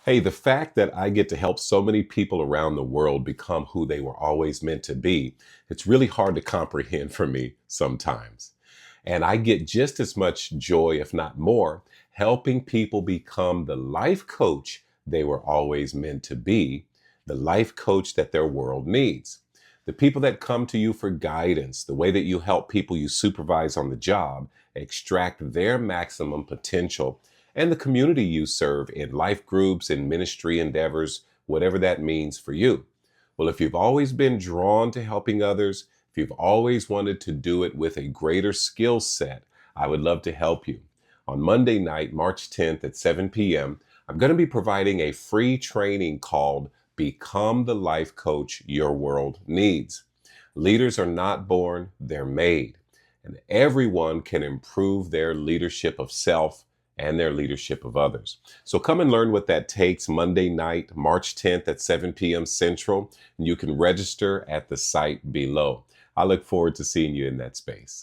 Hey, the fact that I get to help so many people around the world become who they were always meant to be, it's really hard to comprehend for me sometimes. And I get just as much joy, if not more, helping people become the life coach they were always meant to be, the life coach that their world needs. The people that come to you for guidance, the way that you help people you supervise on the job extract their maximum potential, and the community you serve in life groups and ministry endeavors, whatever that means for you. Well, if you've always been drawn to helping others, if you've always wanted to do it with a greater skill set, I would love to help you. On Monday night, March 10th at 7 p.m., I'm going to be providing a free training called Become the Life Coach Your World Needs. Leaders are not born, they're made. And everyone can improve their leadership of self and their leadership of others. So come and learn what that takes Monday night, March 10th at 7 p.m. Central. And you can register at the site below. I look forward to seeing you in that space.